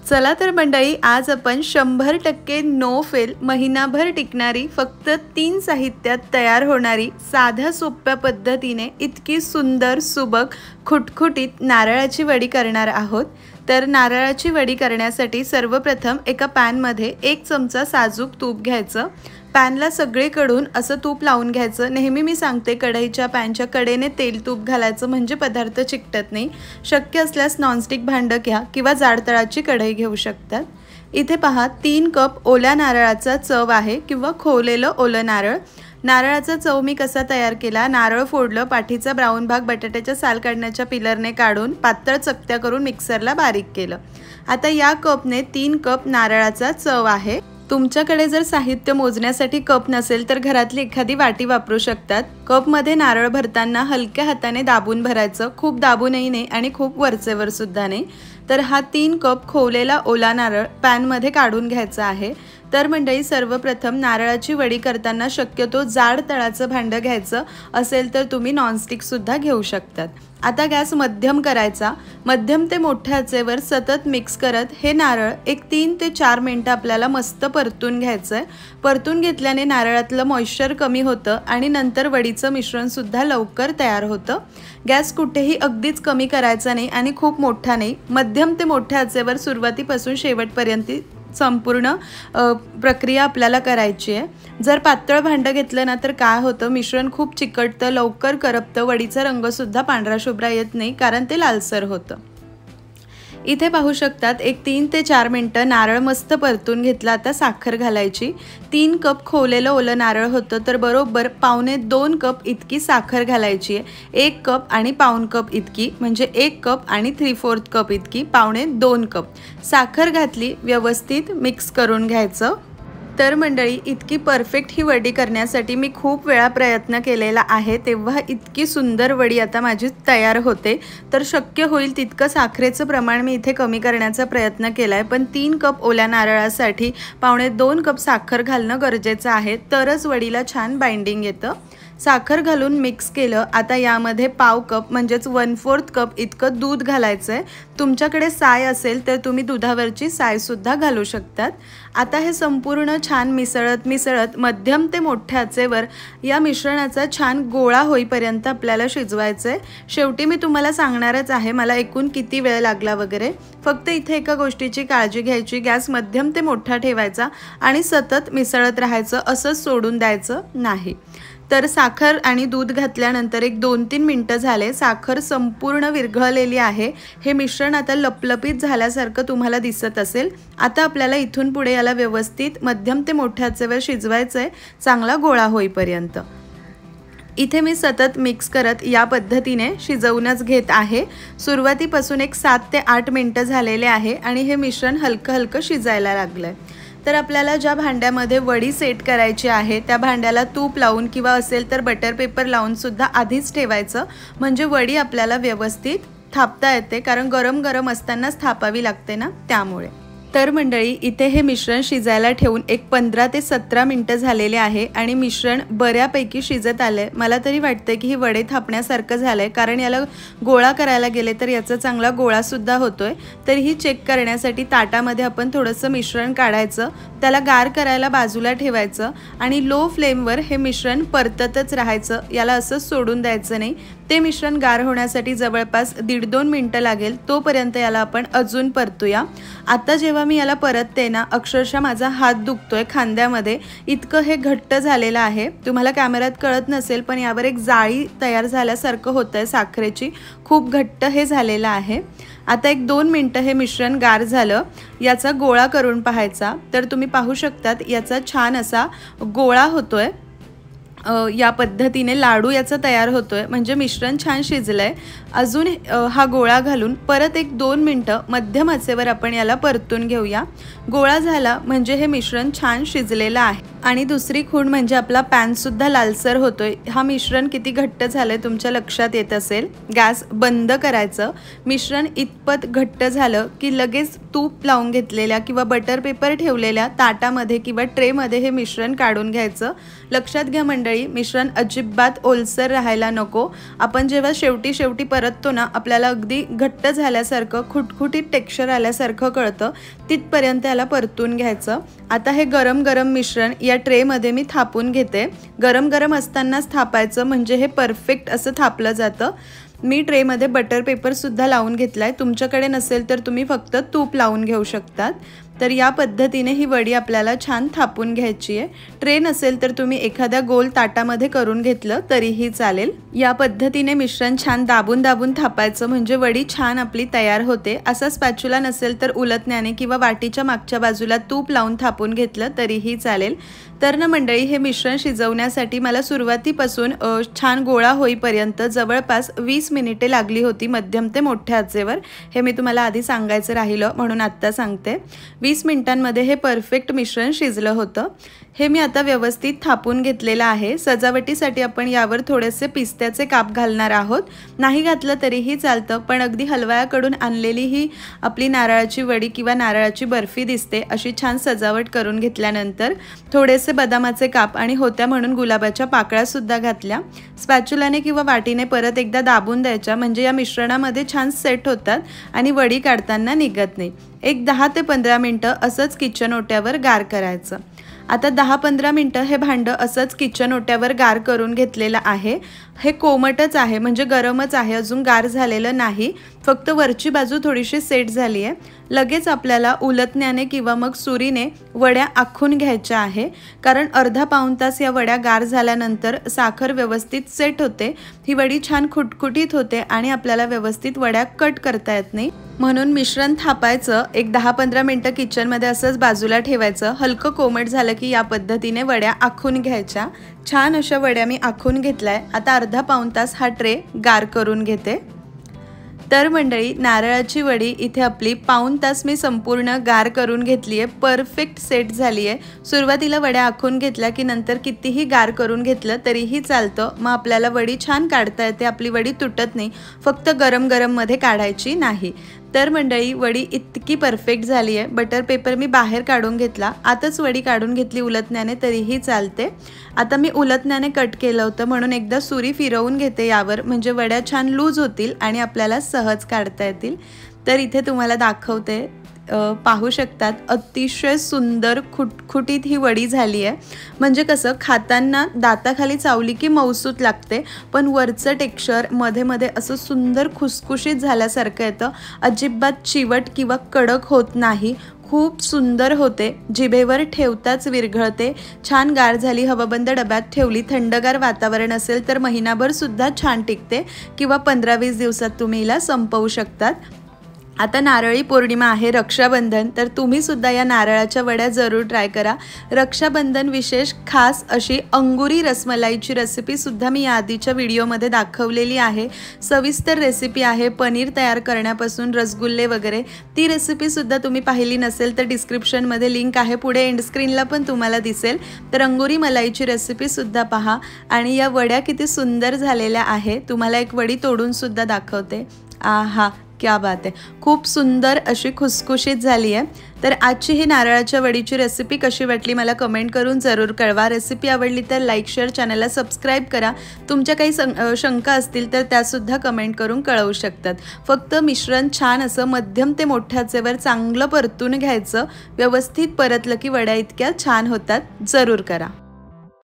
चला तर मंडळी, आज आपण 100% नो फेल महिनाभर टिकणारी फक्त 3 साहित्यात तयार होणारी साध्या सोप्या पद्धतीने इतकी सुंदर सुबक खुटखुटीत नारळाची वडी करणार आहोत। तर नारळाची वडी करण्यासाठी सर्वप्रथम एका पॅन मध्ये 1 चमचा साजूक तूप घ्यायचं। पॅनला सगळीकडून असं तूप लावून घ्यायचं। नेहमी मी सांगते कढईच्या पॅनच्या कडेने तेल तूप घालायचं म्हणजे पदार्थ चिकटत नाही। शक्य असल्यास नॉनस्टिक भांडं घ्या किंवा जाड तळाची कढई घेऊ शकतात। इथे पहा 3 कप ओल्या नारळाचा चव आहे किंवा खोवलेलं ओलं नारळ। नारळाचा चव मी कसा तयार केला, नारळ फोडलं, पाठीचा ब्राऊन भाग बटाट्याच्या साल काढण्याच्या पिलरने काढून पातळ चकत्या करून मिक्सरला बारीक केलं। आता या कपने 3 कप नारळाचा चव आहे। तुमच्याकडे जर साहित्य मोजण्यासाठी कप नसेल तर घरातली एखादी वाटी वापरू शकतात। कप मध्ये नारळ भरताना हलक्या हाताने दाबून भरायचं, खूप दाबूनही नाही आणि खूप वरचेवर सुद्धा नाही। तर हा 3 कप खोवलेला ओला नारळ पॅन मध्ये काढून घ्यायचा आहे। तर मंडळी, सर्वप्रथम नारळाची वडी करताना शक्यतो जाड तळाचं भांडं घ्यायचं, असेल तर तुम्ही नॉनस्टिक सुद्धा घेऊ शकतात। आता गॅस मध्यम करायचा। मध्यम ते मोठ्या आचेवर सतत मिक्स करत हे नारळ एक 3 ते 4 मिनिटं आपल्याला मस्त परतून घ्यायचंय। परतून घेतल्याने नारळातलं मॉइश्चर कमी होतं आणि नंतर वडीचं मिश्रण सुद्धा लवकर तयार होतं। गॅस कुठेही अगदीच कमी करायचा नाही आणि खूप मोठा नाही, मध्यम ते मोठ्या आचेवर सुरुवातीपासून शेवटपर्यंत संपूर्ण प्रक्रिया आपल्याला करायची आहे। जर पातळ भांडं घेतलं ना तर काय होतं, मिश्रण खूप चिकटतं, लवकर करपतं, वडीचा रंग सुद्धा पांढरा शुभ्र येत नाही कारण ते लालसर होतं। इथे पाहू शकतात एक 3 ते 4 मिनिटं नारळ मस्त परतून घेतला। आता साखर घालायची। 3 कप खोवलेलं ओलं नारळ होतं तर बरोबर 1.25 कप इतकी साखर घालायची आहे। 1 कप आणि 1/2 कप इतकी, म्हणजे 1 कप आणि 3/4 कप इतकी, 1.25 कप साखर घातली। व्यवस्थित मिक्स करून घ्यायचं। तर मंडळी, इतकी परफेक्ट ही वडी करण्यासाठी मी खूप वेळा प्रयत्न केलेला आहे, तेव्हा इतकी सुंदर वडी आता माझी तयार होते। तर शक्य होईल तितकं साखरेचं प्रमाण मी इथे कमी करण्याचा प्रयत्न केलाय, पण 3 कप ओल्या नारळासाठी 1.25 कप साखर घालणं गरजेचं आहे, तरच वडीला छान बाइंडिंग येतं। साखर घालून मिक्स केलं। आता यामध्ये 1/2 कप म्हणजेच 1/4 कप इतकं दूध घालायचं आहे। तुमच्याकडे साय असेल तर तुम्ही दुधावरची साय सुद्धा घालू शकतात। आता हे संपूर्ण छान मिसळत मध्यम ते मोठ्या आचेवर या मिश्रणाचा छान गोळा होईपर्यंत आपल्याला शिजवायचं आहे। शेवटी मी तुम्हाला सांगणारच आहे मला एकूण किती वेळ लागला वगैरे। फक्त इथे एका गोष्टीची काळजी घ्यायची, गॅस मध्यम ते मोठा ठेवायचा आणि सतत मिसळत राहायचं, असंच सोडून द्यायचं नाही। तर साखर आणि दूध घातल्यानंतर एक 2-3 मिनिटं झाले, साखर संपूर्ण विरघळलेली आहे। हे मिश्रण आता लपलपीत झाल्यासारखं तुम्हाला दिसत असेल। आता आपल्याला इथून पुढे याला व्यवस्थित मध्यम ते मोठ्या आचेवर शिजवायचं आहे, चांगला गोळा होईपर्यंत। इथे मी सतत मिक्स करत या पद्धतीने शिजवूनच घेत आहे। सुरुवातीपासून एक 7 ते 8 मिनिटं झालेले आहे आणि हे मिश्रण हलकं हलकं शिजायला लागलंय। तर आपल्याला ज्या भांड्यामध्ये वडी सेट करायची आहे त्या भांड्याला तूप लावून किंवा असेल तर बटर पेपर लावून सुद्धा आधीच ठेवायचं, म्हणजे वडी आपल्याला व्यवस्थित थापता येते, कारण गरम गरम असतानाच थापावी लागते ना, त्यामुळे। तर मंडळी, इथे हे मिश्रण शिजायला ठेवून एक 15 ते 17 मिनिटं झालेले आहे आणि मिश्रण बऱ्यापैकी शिजत आलंय। मला तरी वाटतंय की ही वडे थापण्यासारखं झालंय, कारण याला गोळा करायला गेले तर याचा चांगला गोळा सुद्धा होतोय। तर ही चेक करण्यासाठी ताटामध्ये आपण थोडंसं मिश्रण काढायचं, त्याला गार करायला बाजूला ठेवायचं आणि लो फ्लेमवर हे मिश्रण परततच राहायचं, याला असंच सोडून द्यायचं नाही। ते मिश्रण गार होण्यासाठी जवळपास 1.5-2 मिनिटं लागेल, तोपर्यंत याला आपण अजून परतूया। आता जेव्हा मी याला परतते ना, अक्षरशः माझा हात दुखतोय खांद्यामध्ये, इतकं हे घट्ट झालेलं आहे। तुम्हाला कॅमेऱ्यात कळत नसेल पण यावर एक जाळी तयार झाल्यासारखं होतंय साखरेची, खूप घट्ट हे झालेलं आहे। आता एक 2 मिनिटं हे मिश्रण गार झालं, याचा गोळा करून पाहायचा। तर तुम्ही पाहू शकतात याचा छान असा गोळा होतोय। या पद्धतीने लाडू याचा तयार होतोय, म्हणजे मिश्रण छान शिजलंय। अजून हा गोळा घालून परत एक 2 मिनिटं मध्यम आचेवर आपण याला परतून घेऊया। गोळा झाला म्हणजे हे मिश्रण छान शिजलेलं आहे। आणि दुसरी खूण म्हणजे आपला पॅन सुद्धा लालसर होतोय। हा मिश्रण किती घट्ट झालंय तुमच्या लक्षात येत असेल। गॅस बंद करायचं। मिश्रण इतपत घट्ट झालं की लगेच तूप लावून घेतलेल्या किंवा बटर पेपर ठेवलेल्या ताटामध्ये किंवा ट्रेमध्ये हे मिश्रण काढून घ्यायचं। लक्षात घ्या मंडळी, मंडळी मिश्रण अजिबात ओलसर राहायला नको। आपण जेव्हा शेवटी परततो ना आपल्याला अगदी घट्ट झाल्यासारखं खुटखुटीत टेक्स्चर आल्यासारखं कळतं, तिथपर्यंत याला परतून घ्यायचं। आता हे गरम मिश्रण या ट्रेमध्ये मी थापून घेते। गरम असतानाच थापायचं म्हणजे हे परफेक्ट असं थापलं जातं। मी ट्रेमध्ये बटर पेपर सुद्धा लावून घेतलाय, तुमच्याकडे नसेल तर तुम्ही फक्त तूप लावून घेऊ शकतात। तर या पद्धतीने ही वडी आपल्याला छान थापून घ्यायची आहे। ट्रे नसेल तर तुम्ही एखाद्या गोल ताटामध्ये करून घेतलं तरीही चालेल। या पद्धतीने मिश्रण छान दाबून थापायचं म्हणजे वडी छान आपली तयार होते। असा स्पॅच्युला नसेल तर उलटण्याने किंवा वाटीच्या मागच्या बाजूला तूप लावून थापून घेतलं तरीही चालेल। तर ना मंडळी हे मिश्रण शिजवण्यासाठी मला सुरुवातीपासून छान गोळा होईपर्यंत जवळपास 20 मिनिटे लागली होती मध्यम ते मोठ्या आचेवर। हे मी तुम्हाला आधी सांगायचं राहिलं म्हणून आत्ता सांगते। 20 मिनिटांमध्ये हे परफेक्ट मिश्रण शिजलं होतं। हे मी आता व्यवस्थित थापून घेतलेलं आहे। सजावटीसाठी आपण यावर थोडेसे पिस्त्याचे काप घालणार आहोत, नाही घातलं तरीही चालतं, पण अगदी हलवायाकडून आणलेली ही आपली नारळाची वडी किंवा नारळाची बर्फी दिसते। अशी छान सजावट करून घेतल्यानंतर थोडेसे बदामाचे काप आणि होत्या म्हणून गुलाबाच्या पाकळ्या सुद्धा घातल्या। स्पॅच्युलाने किंवा वाटीने परत एकदा दाबून द्यायच्या म्हणजे या मिश्रणामध्ये छान सेट होतात आणि वडी काढताना निघत नाही। एक 10 ते 15 मिनिटं असंच किचन ओट्यावर गार करायचं। आता 10-15 मिनिटं हे भांडं असंच किचन ओट्यावर गार करून घेतलेलं आहे। हे कोमटच आहे म्हणजे गरमच आहे, अजून गार झालेलं नाही, फक्त वरची बाजू थोडीशी सेट झाली आहे। लगेच आपल्याला उलटण्याने किंवा मग सुरीने वड्या आखून घ्यायच्या आहे, कारण अर्धा पाऊण तास या वड्या गार झाल्यानंतर साखर व्यवस्थित सेट होते, ही वडी छान खुटखुटीत होते आणि आपल्याला व्यवस्थित वड्या कट करता येत नाही। म्हणून मिश्रण थापायचं, एक 10-15 मिनिटं किचनमध्ये असंच बाजूला ठेवायचं। हलकं कोमट झालं की या पद्धतीने वड्या आखून घ्यायच्या। छान अशा वड्या मी आखून घेतलाय। आता अर्धा पाऊण तास हा ट्रे गार करून घेते। तर मंडळी नारळाची वडी इथे आपली पाऊण तास मी संपूर्ण गार करून घेतली आहे, परफेक्ट सेट झाली आहे। सुरुवातीला वड्या आखून घेतल्या की नंतर कितीही गार करून घेतलं तरीही चालतं, मग आपल्याला वडी छान काढता येते, आपली वडी तुटत नाही, फक्त गरम मध्ये काढायची नाही। तर मंडळी वडी इतकी परफेक्ट झाली आहे। बटर पेपर मी बाहेर काढून घेतला, आताच वडी काढून घेतली उलटण्याने तरीही चालते। आता मी उलटण्याने कट केलं होतं म्हणून एकदा सुरी फिरवून घेते यावर, म्हणजे वड्या छान लूज होतील आणि आपल्याला सहज काढता येतील। तर इथे तुम्हाला दाखवते, पाहू शकतात अतिशय सुंदर खुटखुटीत ही वडी झाली आहे। म्हणजे कसं खाताना दाताखाली चावली की मऊसूत लागते, पण वरचं टेक्स्चर मध्ये असं सुंदर खुसखुशीत झाल्यासारखं येतं, अजिबात चिवट किंवा कडक होत नाही, खूप सुंदर होते, जिभेवर ठेवताच विरघळते। छान गार झाली, हवाबंद डब्यात ठेवली, थंडगार वातावरण असेल तर महिनाभर सुद्धा छान टिकते किंवा 15-20 दिवसात तुम्ही हिला संपवू शकतात। आता नारळी पौर्णिमा आहे, रक्षाबंधन, तर तुम्ही सुद्धा या नारळाच्या वड्या जरूर ट्राय करा। रक्षाबंधन विशेष खास अशी अंगुरी रसमलाईची रेसिपी सुद्धा मी या आधीच्या व्हिडिओमध्ये दाखवलेली आहे। सविस्तर रेसिपी आहे, पनीर तयार करण्यापासून रसगुल्ले वगैरे, ती रेसिपी सुद्धा तुम्ही पाहिली नसेल तर डिस्क्रिप्शनमध्ये लिंक आहे, पुढे एंड स्क्रीनला पण तुम्हाला दिसेल। तर अंगुरी मलाईची रेसिपी सुद्धा पहा। आणि या वड्या किती सुंदर झालेल्या आहे, तुम्हाला एक वडी तोडून सुद्धा दाखवते। आहा, क्या बात आहे, खूप सुंदर अशी खुसखुशीत झाली आहे। तर आजची ही नारळाच्या वडीची रेसिपी कशी वाटली मला कमेंट करून जरूर कळवा। रेसिपी आवडली तर लाईक शेअर, चॅनलला सबस्क्राईब करा। तुमच्या काही शंका असतील तर त्यासुद्धा कमेंट करून कळवू शकतात। फक्त मिश्रण छान असं मध्यम ते मोठ्या आचेवर चांगलं परतून घ्यायचं, व्यवस्थित परतलं की वड्या इतक्या छान होतात, जरूर करा।